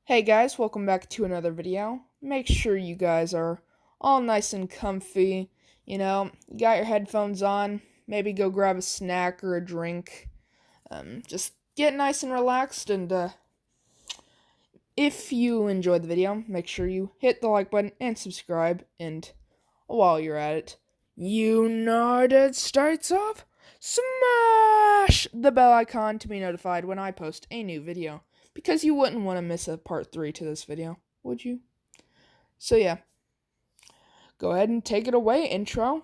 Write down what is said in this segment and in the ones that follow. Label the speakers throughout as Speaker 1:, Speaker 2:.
Speaker 1: Hey guys, welcome back to another video. Make sure you guys are all nice and comfy. You got your headphones on, maybe go grab a snack or a drink. Just get nice and relaxed, and if you enjoyed the video, make sure you hit the like button and subscribe, and while you're at it, United States of smash the bell icon to be notified when I post a new video. Because you wouldn't want to miss a part 3 to this video, would you? So yeah, go ahead and take it away, intro.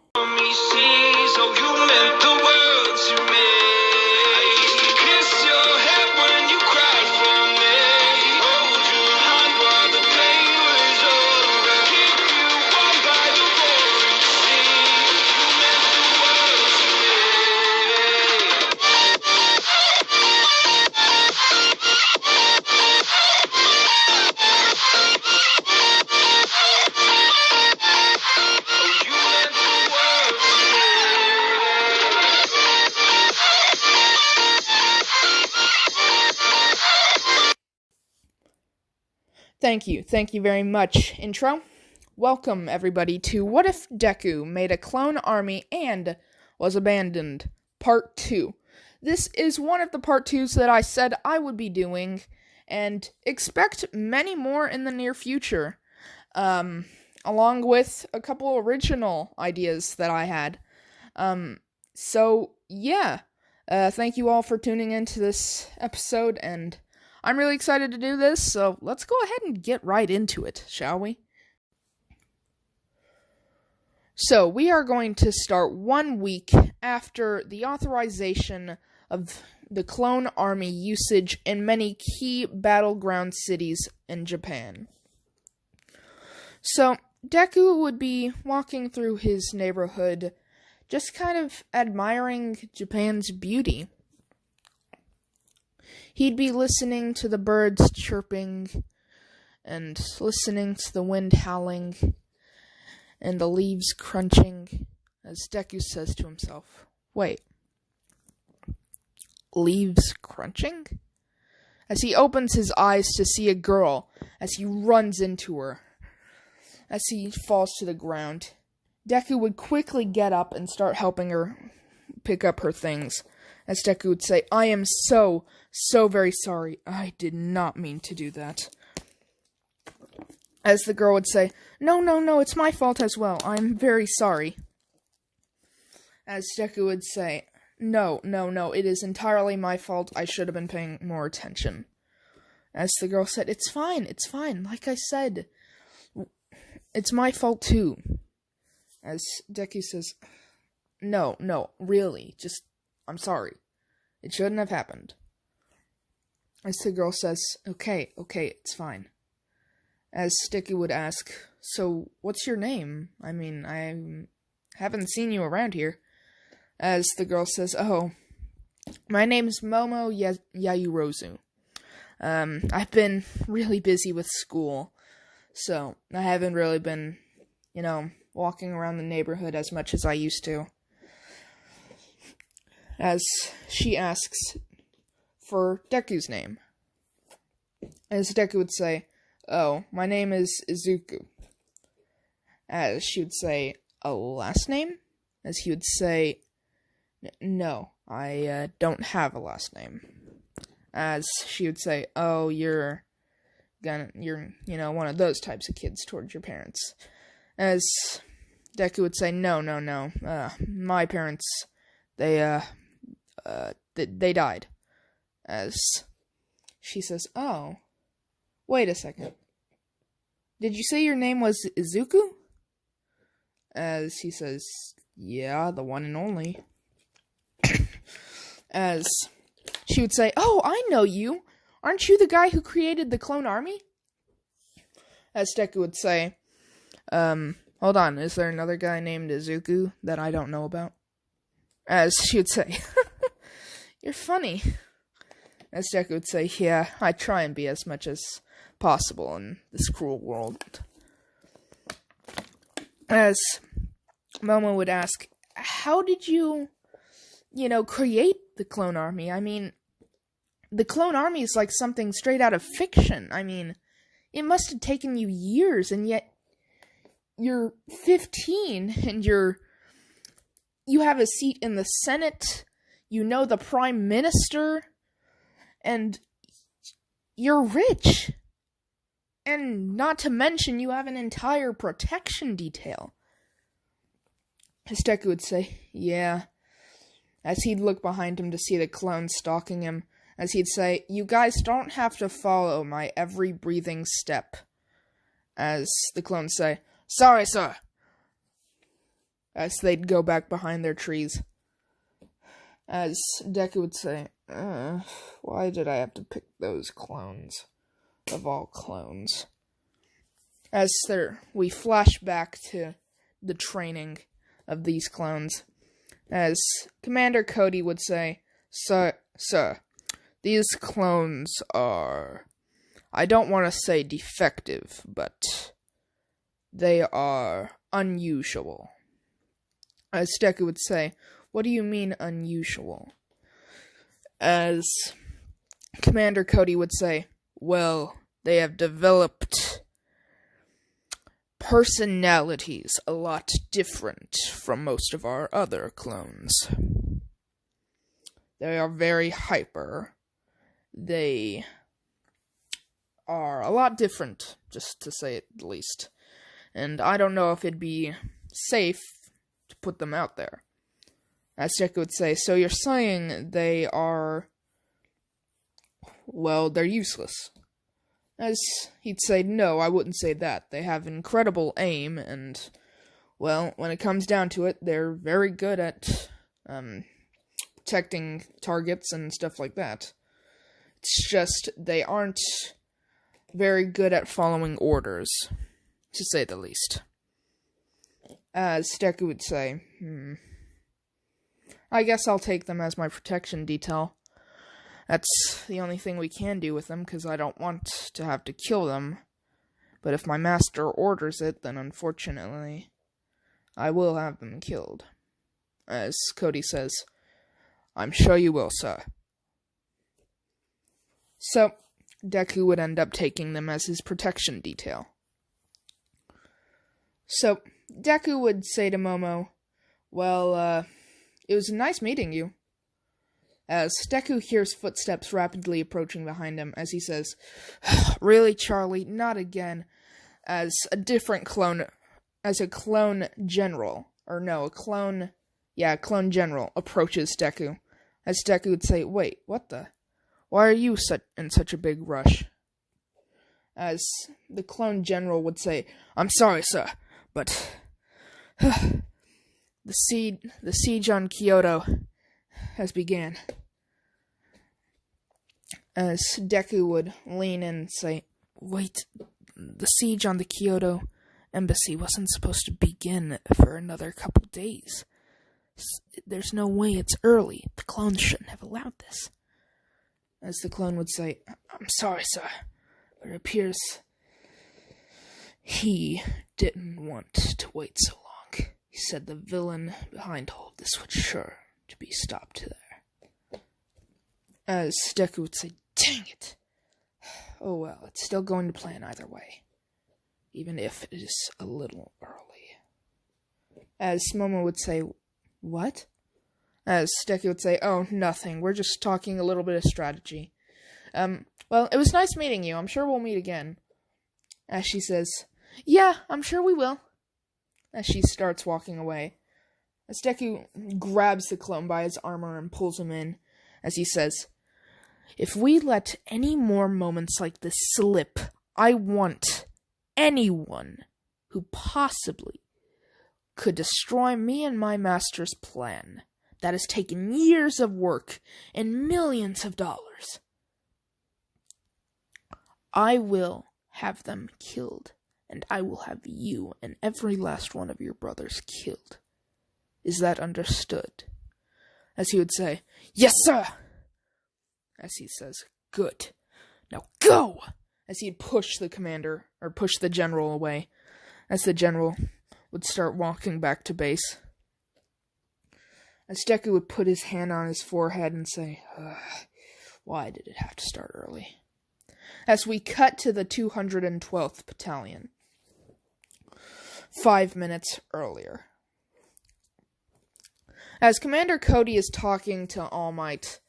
Speaker 1: Thank you very much, intro. Welcome, everybody, to What If Deku Made a Clone Army and Was Abandoned, Part 2. This is one of the Part 2s that I said I would be doing, and expect many more in the near future, along with a couple original ideas that I had. So, yeah, thank you all for tuning into this episode, and I'm really excited to do this, so let's go ahead and get right into it, shall we? So, we are going to start 1 week after the authorization of the clone army usage in many key battleground cities in Japan. So, Deku would be walking through his neighborhood, just kind of admiring Japan's beauty. He'd be listening to the birds chirping, and listening to the wind howling, and the leaves crunching, as Deku says to himself, "Wait, leaves crunching?" As he opens his eyes to see a girl, as he runs into her. As he falls to the ground, Deku would quickly get up and start helping her pick up her things. As Deku would say, "I am so very sorry. I did not mean to do that." As the girl would say, No, it's my fault as well. I'm very sorry." As Deku would say, No, it is entirely my fault. I should have been paying more attention." As the girl said, it's fine. Like I said, it's my fault too." As Deku says, No, really, I'm sorry. It shouldn't have happened." As the girl says, Okay, it's fine." As Deku would ask, "So, what's your name? I mean, I haven't seen you around here." As the girl says, "Oh, my name's Momo Yayurozu. I've been really busy with school, so I haven't really been, walking around the neighborhood as much as I used to." As she asks for Deku's name. As Deku would say, "Oh, my name is Izuku." As she would say, "A last name?" As he would say, "No, I don't have a last name." As she would say, "Oh, you're one of those types of kids towards your parents." As Deku would say, No. My parents, they died." As she says, "Oh, wait a second. Did you say your name was Izuku?" As he says, "Yeah, the one and only." As she would say, "Oh, I know you. Aren't you the guy who created the clone army?" As Deku would say, Hold on, is there another guy named Izuku that I don't know about?" As she would say, "You're funny." As Deku would say, "Yeah, I try and be as much as possible in this cruel world." As Momo would ask, "How did you, create the clone army? I mean, the clone army is like something straight out of fiction. I mean, It must have taken you years, and yet you're 15, and you have a seat in the Senate, you know the Prime Minister, and you're rich. And not to mention, you have an entire protection detail. As Deku would say, yeah. As he'd look behind him to see the clone stalking him. As he'd say, you guys don't have to follow my every breathing step. As the clones say, sorry, sir. As they'd go back behind their trees. As Deku would say, why did I have to pick those clones? Of all clones. As we flash back to the training of these clones. As Commander Cody would say, Sir, these clones are, I don't want to say defective, but they are unusual. As Deku would say, what do you mean unusual? As Commander Cody would say, well, they have developed personalities a lot different from most of our other clones. They are very hyper. They are a lot different, just to say it the least. And I don't know if it'd be safe to put them out there. As Deku would say, so you're saying they are, well, they're useless. As he'd say, no, I wouldn't say that. They have incredible aim, and, well, when it comes down to it, they're very good at, protecting targets and stuff like that. It's just, they aren't very good at following orders, to say the least. As Deku would say, I guess I'll take them as my protection detail. That's the only thing we can do with them, because I don't want to have to kill them. But if my master orders it, then unfortunately, I will have them killed. As Cody says, I'm sure you will, sir. So, Deku would end up taking them as his protection detail. So, Deku would say to Momo, well, it was nice meeting you. As Deku hears footsteps rapidly approaching behind him, as he says, really, Charlie, not again. As a clone general approaches Deku. As Deku would say, wait, what the? Why are you in such a big rush? As the clone general would say, I'm sorry, sir, but the siege on Kyoto has began. As Deku would lean in and say, wait, the siege on the Kyoto embassy wasn't supposed to begin for another couple days. There's no way, it's early. The clones shouldn't have allowed this. As the clone would say, I'm sorry, sir, but it appears he didn't want to wait so long. He said the villain behind all of this would sure to be stopped there. As Deku would say, dang it! Oh well, it's still going to plan either way. Even if it is a little early. As Momo would say, what? As Deku would say, oh, nothing. We're just talking a little bit of strategy. Well, it was nice meeting you. I'm sure we'll meet again. As she says, yeah, I'm sure we will. As she starts walking away. As Deku grabs the clone by his armor and pulls him in. As he says, if we let any more moments like this slip, I want anyone who possibly could destroy me and my master's plan that has taken years of work and millions of dollars. I will have them killed, and I will have you and every last one of your brothers killed. Is that understood? As he would say, yes, sir! As he says, good. Now go! As he'd push the general away. As the general would start walking back to base. As Deku would put his hand on his forehead and say, why did it have to start early? as we cut to the 212th Battalion. 5 minutes earlier. As Commander Cody is talking to All Might,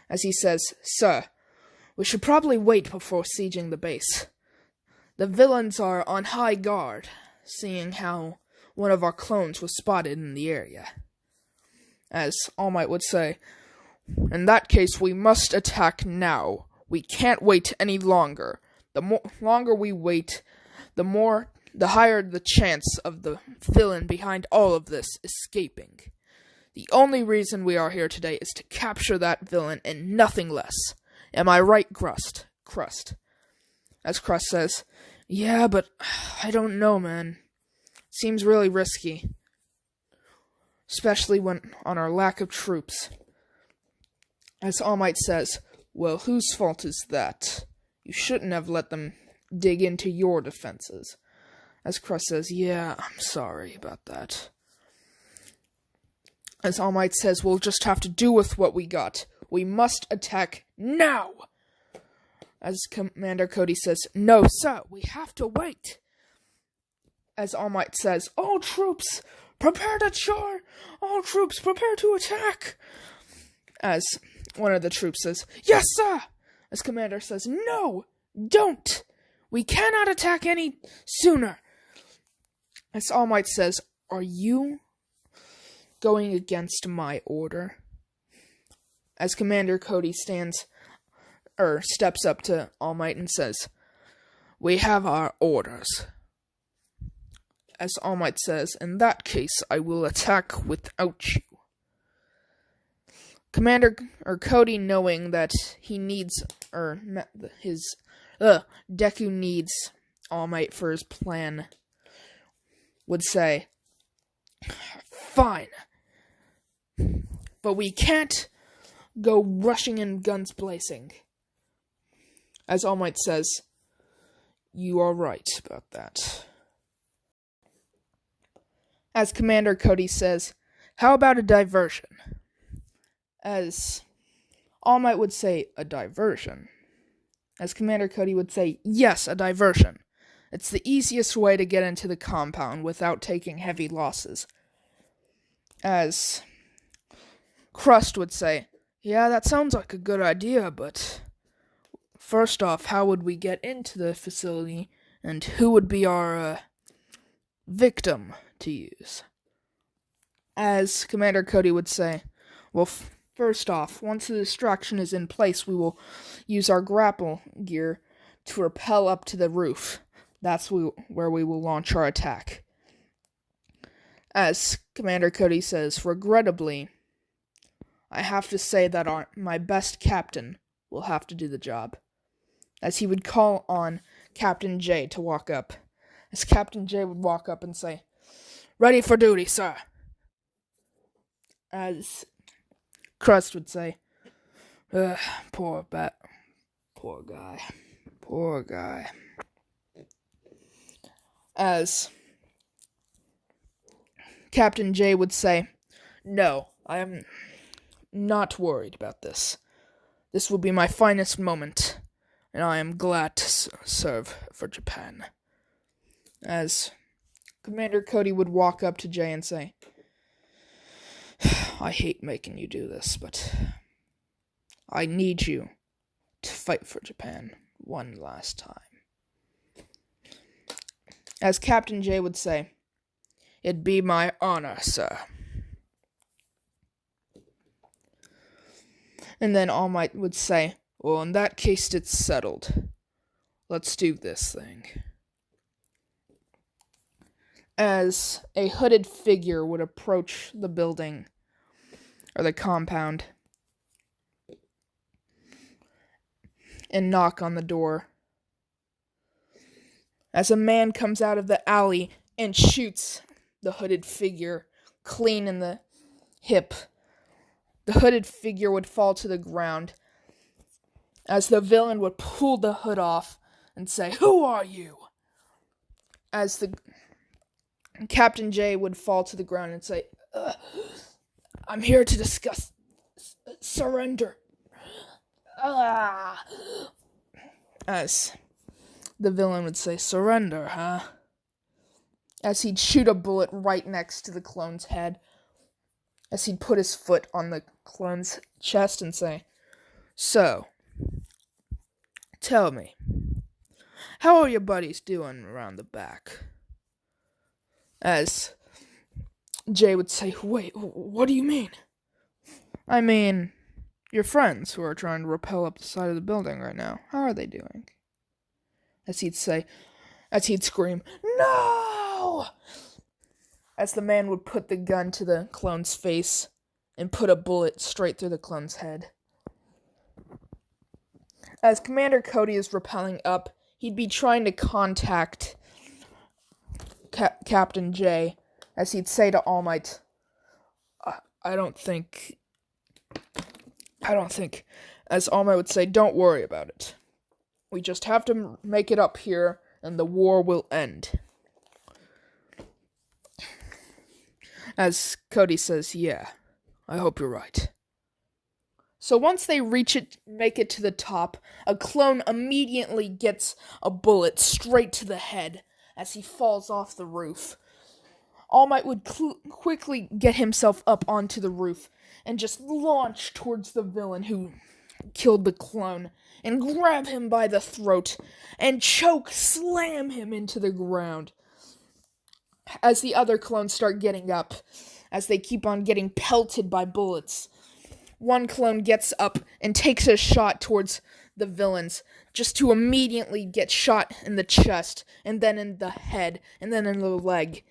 Speaker 1: as he says, "Sir, we should probably wait before sieging the base. The villains are on high guard, seeing how one of our clones was spotted in the area." As All Might would say, "In that case, we must attack now. We can't wait any longer. The longer we wait, the higher the chance of the villain behind all of this escaping. The only reason we are here today is to capture that villain and nothing less. Am I right, Crust?" As Crust says, "Yeah, but I don't know, man. Seems really risky. Especially when on our lack of troops." As All Might says, "Well, whose fault is that? You shouldn't have let them dig into your defenses." As Crust says, "Yeah, I'm sorry about that." As All Might says, "We'll just have to do with what we got. We must attack now." As Commander Cody says, "No, sir, we have to wait." As All Might says, "All troops, prepare to charge! All troops, prepare to attack!" As one of the troops says, "Yes, sir!" As Commander says, "No, don't! We cannot attack any sooner." As All Might says, "Are you going against my order?" As Commander Cody steps up to All Might and says, "We have our orders." As All Might says, "In that case, I will attack without you." Cody, knowing that he needs, Deku needs All Might for his plan, would say, "Fine. But we can't go rushing in guns blazing." As All Might says, "You are right about that." As Commander Cody says, "How about a diversion?" As All Might would say, "A diversion?" As Commander Cody would say, "Yes, a diversion. It's the easiest way to get into the compound without taking heavy losses." As Crust would say, "Yeah, that sounds like a good idea, but first off, how would we get into the facility, and who would be our victim to use?" As Commander Cody would say, "Well, first off, once the distraction is in place, we will use our grapple gear to rappel up to the roof. That's where we will launch our attack." As Commander Cody says, "Regrettably, I have to say that my best captain will have to do the job." As he would call on Captain J to walk up. As Captain J would walk up and say, "Ready for duty, sir." As Crust would say, Poor guy. As Captain J would say, "No, I am not worried about this. This will be my finest moment, and I am glad to serve for Japan." As Commander Cody would walk up to Jay and say, "I hate making you do this, but I need you to fight for Japan one last time." As Captain J would say, "It'd be my honor, sir." And then All Might would say, "Well, in that case, it's settled. Let's do this thing." As a hooded figure would approach the building, or the compound, and knock on the door. As a man comes out of the alley and shoots the hooded figure clean in the hip, the hooded figure would fall to the ground, as the villain would pull the hood off and say, "Who are you?" As the Captain J would fall to the ground and say, "I'm here to discuss surrender." As the villain would say, surrender, huh? As he'd shoot a bullet right next to the clone's head. As he'd put his foot on the clone's chest and say, so, tell me, how are your buddies doing around the back? As Jay would say, wait, what do you mean? I mean, your friends who are trying to rappel up the side of the building right now, how are they doing? As he'd scream, no! As the man would put the gun to the clone's face and put a bullet straight through the clone's head. As Commander Cody is rappelling up, he'd be trying to contact Captain J, as he'd say to All Might, I don't think, as All Might would say, don't worry about it. We just have to make it up here, and the war will end. As Cody says, yeah, I hope you're right. So once they make it to the top, a clone immediately gets a bullet straight to the head as he falls off the roof. All Might would quickly get himself up onto the roof and just launch towards the villain who killed the clone and grab him by the throat and slam him into the ground. As the other clones start getting up, as they keep on getting pelted by bullets, one clone gets up and takes a shot towards the villains, just to immediately get shot in the chest, and then in the head, and then in the leg.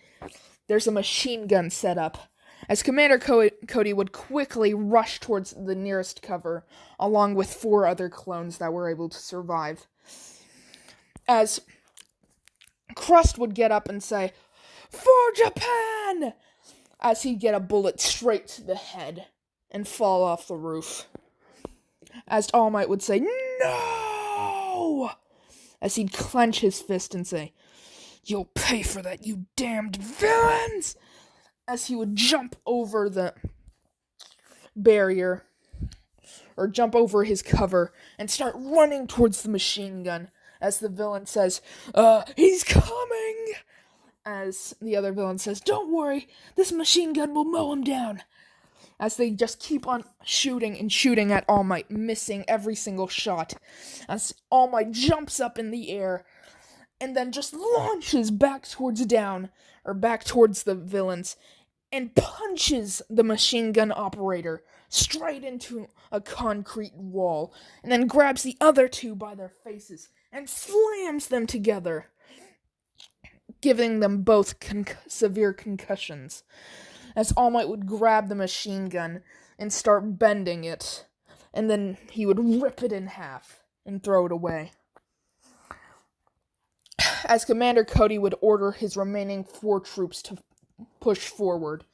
Speaker 1: There's a machine gun set up, as Commander Cody would quickly rush towards the nearest cover, along with 4 other clones that were able to survive. As Crust would get up and say, "For Japan!" as he'd get a bullet straight to the head and fall off the roof. As All Might would say, "No!" as he'd clench his fist and say, "You'll pay for that, you damned villains!" as he would jump over the barrier, or jump over his cover, and start running towards the machine gun, as the villain says, "He's coming!" as the other villain says, "Don't worry, this machine gun will mow him down." As they just keep on shooting and shooting at All Might, missing every single shot. As All Might jumps up in the air, and then just launches back towards the villains, and punches the machine gun operator straight into a concrete wall, and then grabs the other 2 by their faces, and slams them together, giving them both severe concussions. As All Might would grab the machine gun and start bending it, and then he would rip it in half and throw it away. As Commander Cody would order his remaining 4 troops to push forward.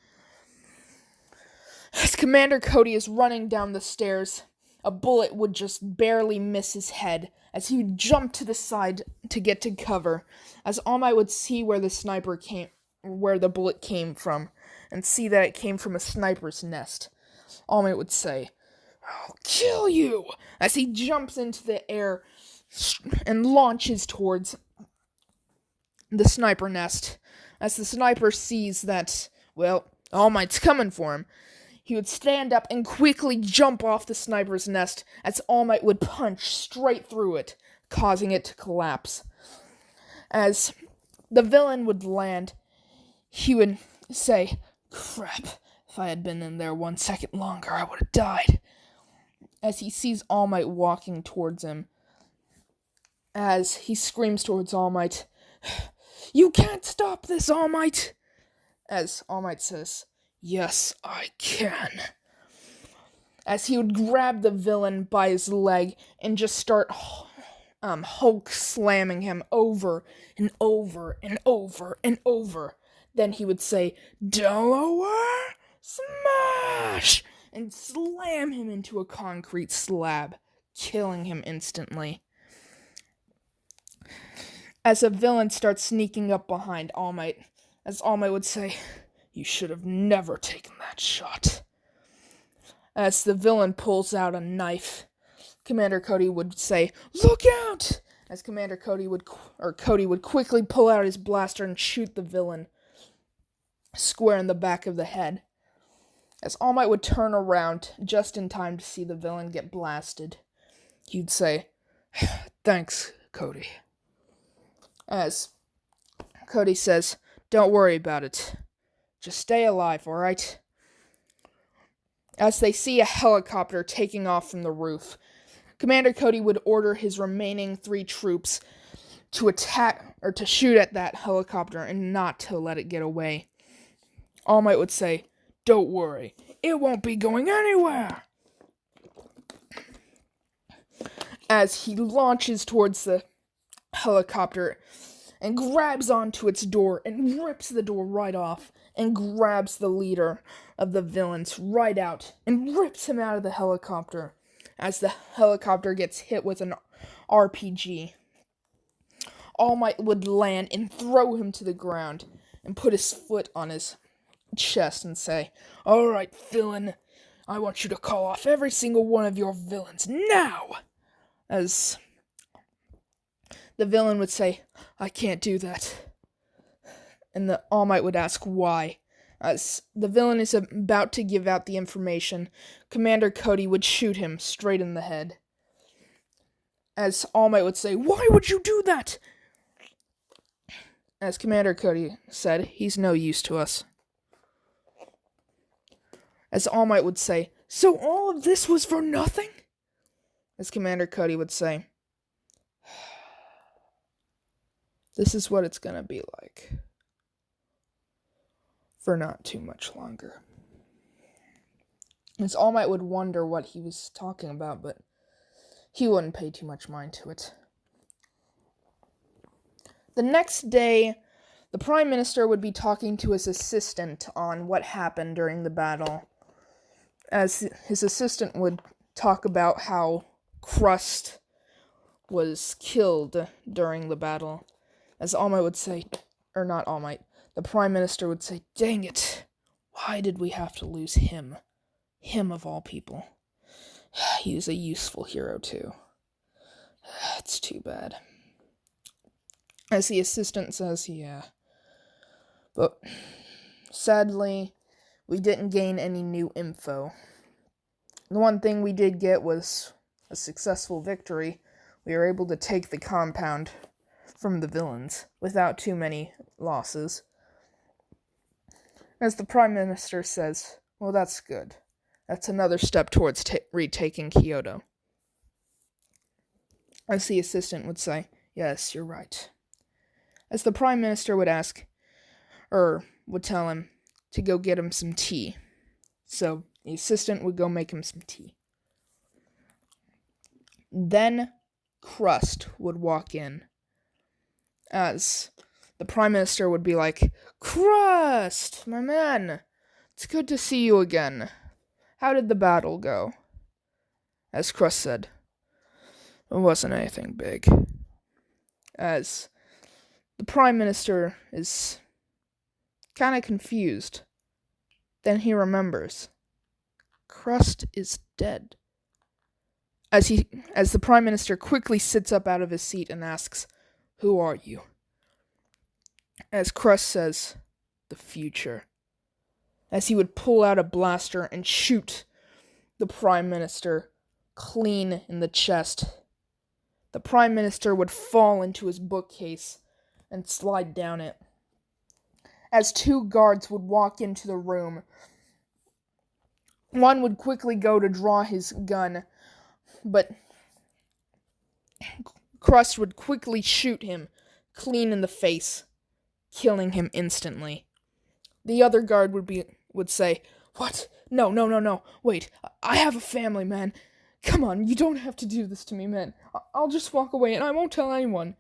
Speaker 1: As Commander Cody is running down the stairs, a bullet would just barely miss his head as he would jump to the side to get to cover, as All Might would see where the bullet came from, and see that it came from a sniper's nest. All Might would say, "I'll kill you!" as he jumps into the air and launches towards the sniper nest. As the sniper sees that, All Might's coming for him, he would stand up and quickly jump off the sniper's nest, as All Might would punch straight through it, causing it to collapse. As the villain would land, he would say, "Crap, if I had been in there 1 second longer, I would have died." As he sees All Might walking towards him, as he screams towards All Might, "You can't stop this, All Might!" As All Might says, "Yes, I can." As he would grab the villain by his leg and just start Hulk slamming him over and over and over and over. Then he would say, "Delaware, smash!" and slam him into a concrete slab, killing him instantly. As a villain starts sneaking up behind All Might, as All Might would say, "You should have never taken that shot." As the villain pulls out a knife, Commander Cody would say, "Look out!" as Cody would quickly pull out his blaster and shoot the villain square in the back of the head. As All Might would turn around just in time to see the villain get blasted, he'd say, "Thanks, Cody." As Cody says, "Don't worry about it. Just stay alive, alright?" As they see a helicopter taking off from the roof, Commander Cody would order his remaining 3 troops to attack or to shoot at that helicopter and not to let it get away. All Might would say, "Don't worry, it won't be going anywhere." As he launches towards the helicopter and grabs onto its door and rips the door right off and grabs the leader of the villains right out and rips him out of the helicopter as the helicopter gets hit with an RPG. All Might would land and throw him to the ground and put his foot on his chest and say, "Alright, villain, I want you to call off every single one of your villains now!" As the villain would say, "I can't do that." And the All Might would ask why. As the villain is about to give out the information, Commander Cody would shoot him straight in the head. As All Might would say, "Why would you do that?" As Commander Cody said, "He's no use to us." As All Might would say, "So all of this was for nothing?" As Commander Cody would say, "This is what it's gonna be like. For not too much longer." As All Might would wonder what he was talking about, but he wouldn't pay too much mind to it. The next day, the Prime Minister would be talking to his assistant on what happened during the battle. As his assistant would talk about how Crust was killed during the battle. As All Might would say, or not All Might, the Prime Minister would say, "Dang it, why did we have to lose him? Him of all people. He was a useful hero too. It's too bad." As the assistant says, "Yeah. But sadly, we didn't gain any new info. The one thing we did get was a successful victory. We were able to take the compound from the villains without too many losses." As the Prime Minister says, "Well, that's good. That's another step towards retaking Kyoto." As the assistant would say, "Yes, you're right." As the Prime Minister would ask, or would tell him to go get him some tea. So the assistant would go make him some tea. Then Crust would walk in. As the Prime Minister would be like, "Crust, my man, it's good to see you again. How did the battle go?" As Crust said, "It wasn't anything big." As the Prime Minister is kind of confused. Then he remembers. Crust is dead. As the Prime Minister quickly sits up out of his seat and asks, "Who are you?" As Crust says, "The future." As he would pull out a blaster and shoot the Prime Minister clean in the chest. The Prime Minister would fall into his bookcase and slide down it. As 2 guards would walk into the room, one would quickly go to draw his gun, but Crust would quickly shoot him clean in the face, killing him instantly. The other guard would say, "What? No. Wait, I have a family, man. Come on, you don't have to do this to me, man. I'll just walk away and I won't tell anyone.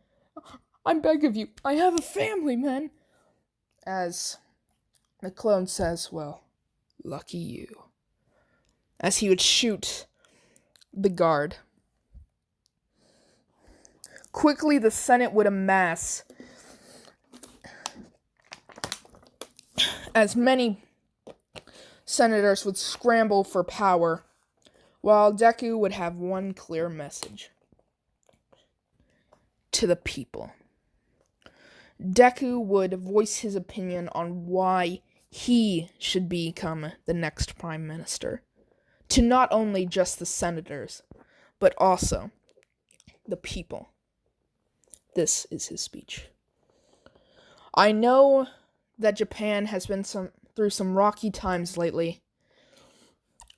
Speaker 1: I beg of you. I have a family, man." As the clone says, "Well, lucky you." As he would shoot the guard. Quickly, the Senate would amass as many senators would scramble for power, while Deku would have one clear message. to the people. Deku would voice his opinion on why he should become the next prime minister, to not only just the senators, but also the people. This is his speech. I know that Japan has been through some rocky times lately.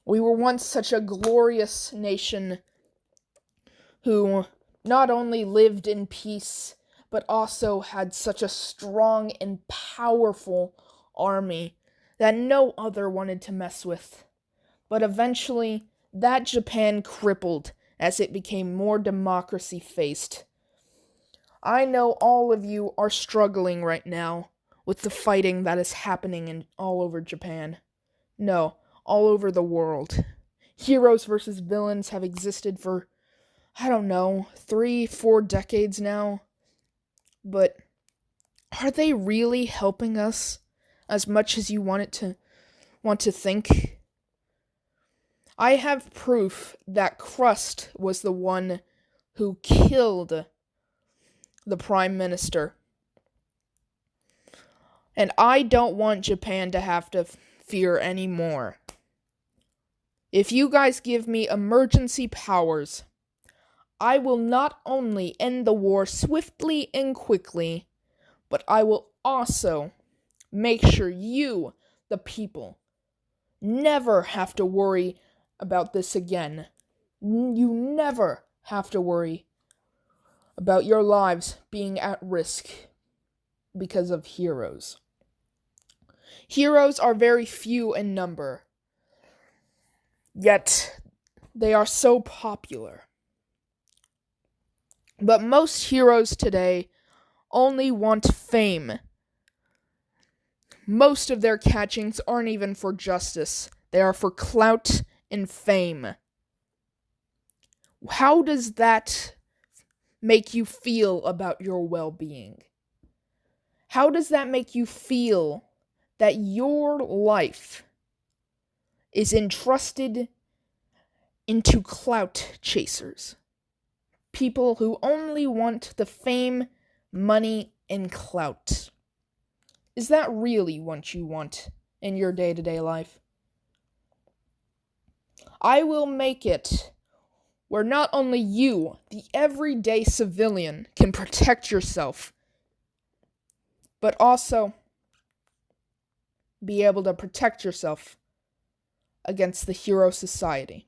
Speaker 1: We were once such a glorious nation who not only lived in peace, but also had such a strong and powerful army that no other wanted to mess with. But eventually, that Japan crippled as it became more democracy-faced. I know all of you are struggling right now with the fighting that is happening all over Japan. No, all over the world. Heroes versus villains have existed for, 3-4 decades now. But are they really helping us as much as you want to think? I have proof that Crust was the one who killed the Prime Minister. And I don't want Japan to have to fear anymore. If you guys give me emergency powers, I will not only end the war swiftly and quickly, but I will also make sure you, the people, never have to worry about this again. You never have to worry about your lives being at risk because of heroes. Heroes are very few in number, yet they are so popular. But most heroes today only want fame. Most of their catchings aren't even for justice. They are for clout and fame. How does that make you feel about your well-being? How does that make you feel that your life is entrusted into clout chasers? People who only want the fame, money, and clout. Is that really what you want in your day-to-day life? I will make it where not only you, the everyday civilian, can protect yourself, but also be able to protect yourself against the hero society.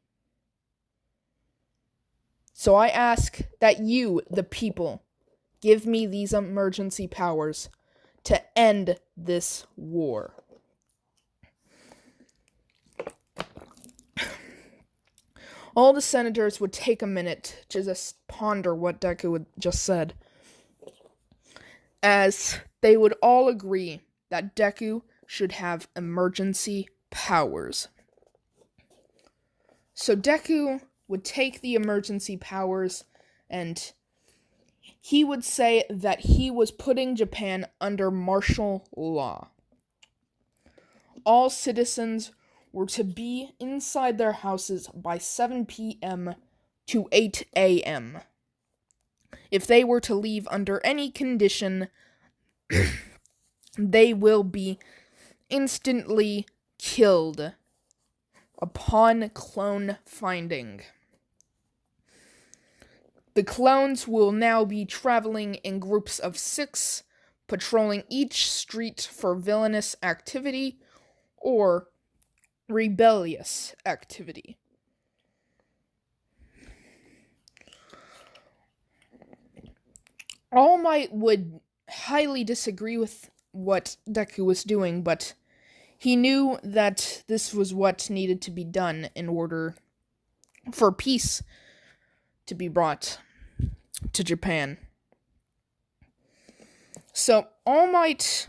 Speaker 1: So I ask that you, the people, give me these emergency powers to end this war. All the senators would take a minute to just ponder what Deku had just said, as they would all agree that Deku should have emergency powers. So Deku would take the emergency powers, and he would say that he was putting Japan under martial law. All citizens were to be inside their houses by 7 p.m. to 8 a.m. If they were to leave under any condition, they will be instantly killed upon clone finding. The clones will now be traveling in groups of 6, patrolling each street for villainous activity or rebellious activity. All Might would highly disagree with what Deku was doing, but he knew that this was what needed to be done in order for peace to be brought to Japan. So All Might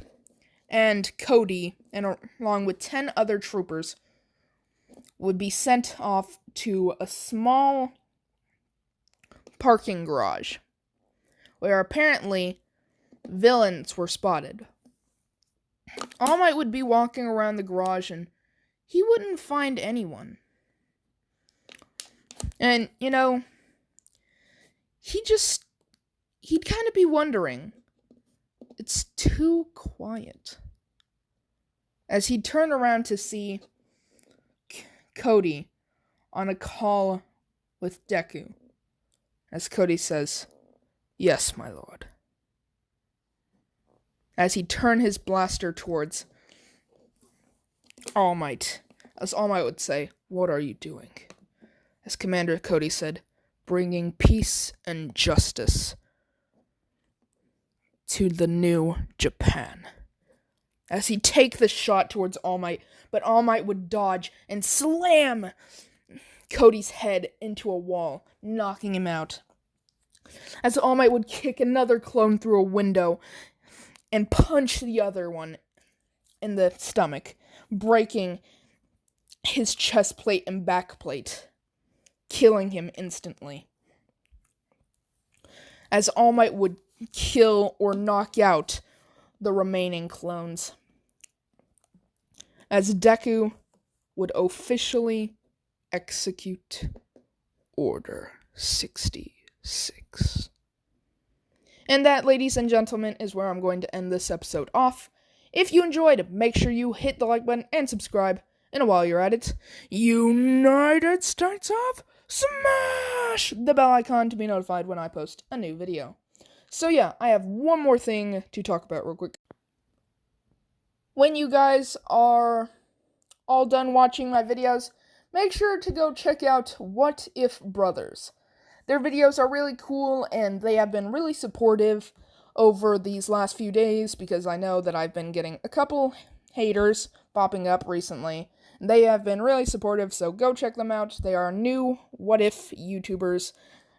Speaker 1: and Cody, and along with 10 other troopers, would be sent off to a small parking garage, where apparently villains were spotted. All Might would be walking around the garage, and he wouldn't find anyone. And, he he'd kind of be wondering, it's too quiet. As he'd turn around to see Cody on a call with Deku. As Cody says, "Yes, my lord." As he'd turn his blaster towards All Might. As All Might would say, "What are you doing?" As Commander Cody said, "Bringing peace and justice to the new Japan." As he'd take the shot towards All Might, but All Might would dodge and slam Cody's head into a wall, knocking him out. As All Might would kick another clone through a window and punch the other one in the stomach, breaking his chest plate and back plate, killing him instantly. As All Might would kill or knock out the remaining clones. As Deku would officially execute Order 66. And that, ladies and gentlemen, is where I'm going to end this episode off. If you enjoyed, make sure you hit the like button and subscribe. And while you're at it, United States of smash the bell icon to be notified when I post a new video. So yeah, I have one more thing to talk about real quick. When you guys are all done watching my videos, make sure to go check out What If Brothers. Their videos are really cool, and they have been really supportive over these last few days, because I know that I've been getting a couple haters popping up recently. They have been really supportive, so go check them out. They are new What If YouTubers,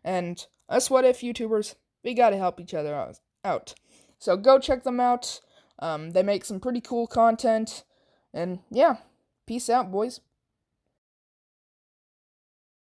Speaker 1: and us What If YouTubers, we gotta help each other out. So go check them out. They make some pretty cool content, and yeah, peace out, boys.